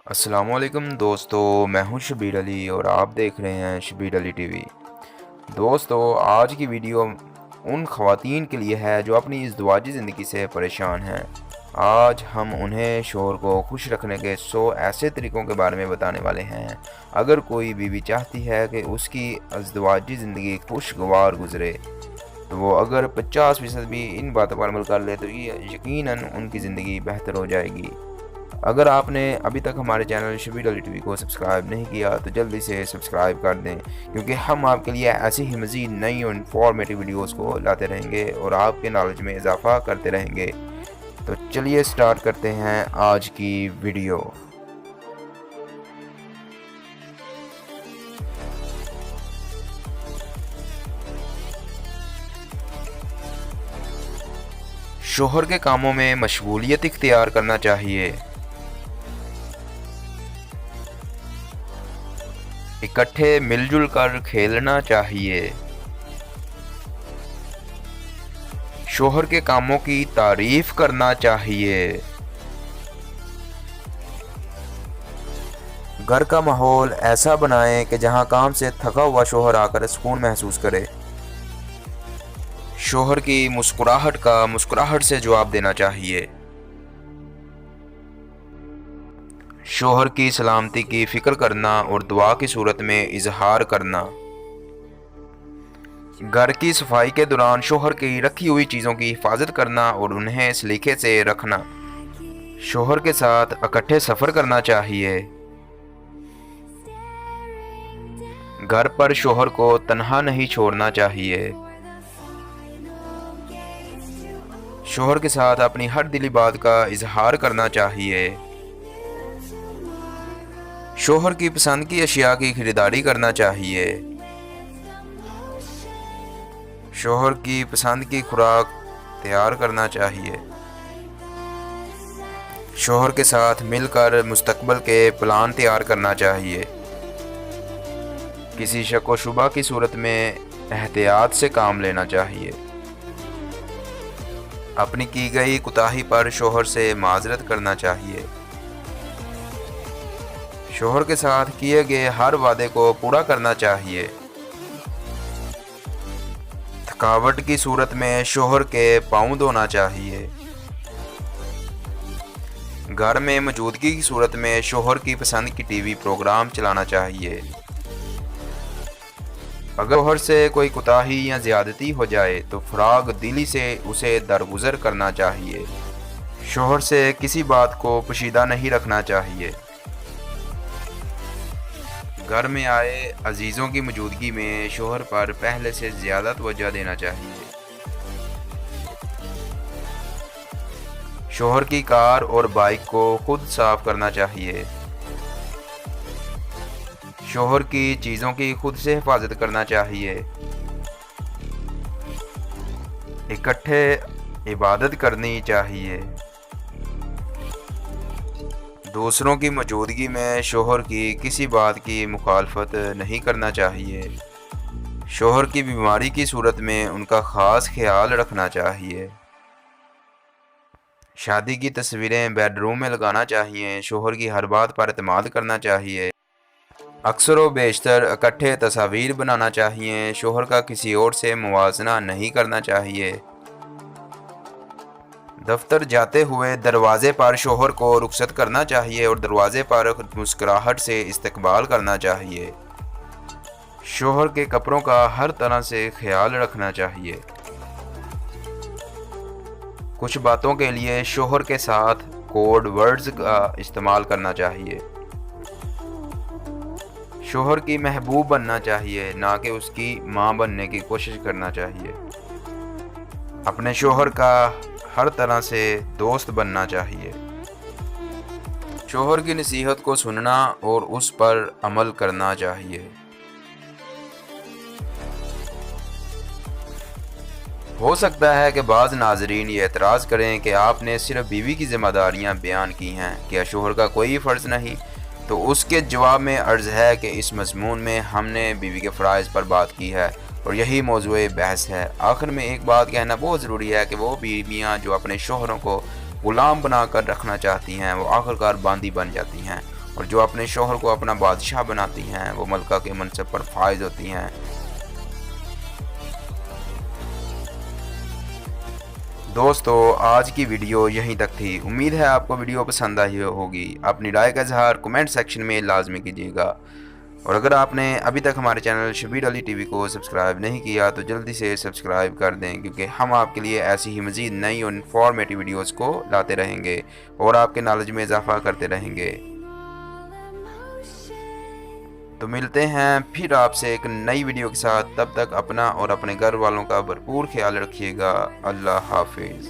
السلام علیکم دوستو، میں ہوں شبیر علی اور آپ دیکھ رہے ہیں شبیر علی ٹی وی۔ دوستو، آج کی ویڈیو ان خواتین کے لیے ہے جو اپنی ازدواجی زندگی سے پریشان ہیں۔ آج ہم انہیں شوہر کو خوش رکھنے کے 100 ایسے طریقوں کے بارے میں بتانے والے ہیں۔ اگر کوئی بیوی چاہتی ہے کہ اس کی ازدواجی زندگی خوشگوار گزرے تو وہ اگر 50% بھی ان باتوں پر عمل کر لے تو یہ یقیناً ان کی زندگی بہتر ہو جائے گی۔ اگر آپ نے ابھی تک ہمارے چینل شبیر علی ٹی وی کو سبسکرائب نہیں کیا تو جلدی سے سبسکرائب کر دیں، کیونکہ ہم آپ کے لیے ایسی ہی مزید نئی اور انفارمیٹیو ویڈیوز کو لاتے رہیں گے اور آپ کے نالج میں اضافہ کرتے رہیں گے۔ تو چلیے سٹارٹ کرتے ہیں آج کی ویڈیو۔ شوہر کے کاموں میں مشغولیت اختیار کرنا چاہیے۔ اکٹھے مل جل کر کھیلنا چاہیے۔ شوہر کے کاموں کی تعریف کرنا چاہیے۔ گھر کا ماحول ایسا بنائیں کہ جہاں کام سے تھکا ہوا شوہر آ کر سکون محسوس کرے۔ شوہر کی مسکراہٹ کا مسکراہٹ سے جواب دینا چاہیے۔ شوہر کی سلامتی کی فکر کرنا اور دعا کی صورت میں اظہار کرنا۔ گھر کی صفائی کے دوران شوہر کی رکھی ہوئی چیزوں کی حفاظت کرنا اور انہیں سلیقے سے رکھنا۔ شوہر کے ساتھ اکٹھے سفر کرنا چاہیے۔ گھر پر شوہر کو تنہا نہیں چھوڑنا چاہیے۔ شوہر کے ساتھ اپنی ہر دلی بات کا اظہار کرنا چاہیے۔ شوہر کی پسند کی اشیاء کی خریداری کرنا چاہیے۔ شوہر کی پسند کی خوراک تیار کرنا چاہیے۔ شوہر کے ساتھ مل کر مستقبل کے پلان تیار کرنا چاہیے۔ کسی شک و شبہ کی صورت میں احتیاط سے کام لینا چاہیے۔ اپنی کی گئی کوتاہی پر شوہر سے معذرت کرنا چاہیے۔ شوہر کے ساتھ کیے گئے ہر وعدے کو پورا کرنا چاہیے۔ تھکاوٹ کی صورت میں شوہر کے پاؤں دھونا چاہیے۔ گھر میں موجودگی کی صورت میں شوہر کی پسند کی ٹی وی پروگرام چلانا چاہیے۔ اگر شوہر سے کوئی کوتاہی یا زیادتی ہو جائے تو فراغ دلی سے اسے درگزر کرنا چاہیے۔ شوہر سے کسی بات کو پوشیدہ نہیں رکھنا چاہیے۔ گھر میں آئے عزیزوں کی موجودگی میں شوہر پر پہلے سے زیادہ توجہ دینا چاہیے۔ شوہر کی کار اور بائک کو خود صاف کرنا چاہیے۔ شوہر کی چیزوں کی خود سے حفاظت کرنا چاہیے۔ اکٹھے عبادت کرنی چاہیے۔ دوسروں کی موجودگی میں شوہر کی کسی بات کی مخالفت نہیں کرنا چاہیے۔ شوہر کی بیماری کی صورت میں ان کا خاص خیال رکھنا چاہیے۔ شادی کی تصویریں بیڈ روم میں لگانا چاہیے۔ شوہر کی ہر بات پر اعتماد کرنا چاہیے۔ اکثر و بیشتر اکٹھے تصاویر بنانا چاہیے۔ شوہر کا کسی اور سے موازنہ نہیں کرنا چاہیے۔ دفتر جاتے ہوئے دروازے پر شوہر کو رخصت کرنا چاہیے اور دروازے پر مسکراہٹ سے استقبال کرنا چاہیے۔ شوہر کے کپڑوں کا ہر طرح سے خیال رکھنا چاہیے۔ کچھ باتوں کے لیے شوہر کے ساتھ کوڈ ورڈز کا استعمال کرنا چاہیے۔ شوہر کی محبوب بننا چاہیے، نہ کہ اس کی ماں بننے کی کوشش کرنا چاہیے۔ اپنے شوہر کا ہر طرح سے دوست بننا چاہیے۔ شوہر کی نصیحت کو سننا اور اس پر عمل کرنا چاہیے۔ ہو سکتا ہے کہ بعض ناظرین یہ اعتراض کریں کہ آپ نے صرف بیوی کی ذمہ داریاں بیان کی ہیں، کیا شوہر کا کوئی فرض نہیں؟ تو اس کے جواب میں عرض ہے کہ اس مضمون میں ہم نے بیوی کے فرائض پر بات کی ہے اور یہی موضوع بحث ہے۔ آخر میں ایک بات کہنا بہت ضروری ہے کہ وہ بیویاں جو اپنے شوہروں کو غلام بنا کر رکھنا چاہتی ہیں وہ آخرکار باندی بن جاتی ہیں اور جو اپنے شوہر کو اپنا بادشاہ بناتی ہیں وہ ملکہ کے منصب پر فائز ہوتی ہیں۔ دوستو آج کی ویڈیو یہیں تک تھی، امید ہے آپ کو ویڈیو پسند آئی ہوگی۔ اپنی رائے کا اظہار کمنٹ سیکشن میں لازمی کیجیے گا، اور اگر آپ نے ابھی تک ہمارے چینل شبیر علی ٹی وی کو سبسکرائب نہیں کیا تو جلدی سے سبسکرائب کر دیں، کیونکہ ہم آپ کے لیے ایسی ہی مزید نئی اور انفارمیٹیو ویڈیوز کو لاتے رہیں گے اور آپ کے نالج میں اضافہ کرتے رہیں گے۔ تو ملتے ہیں پھر آپ سے ایک نئی ویڈیو کے ساتھ، تب تک اپنا اور اپنے گھر والوں کا بھرپور خیال رکھیے گا۔ اللہ حافظ۔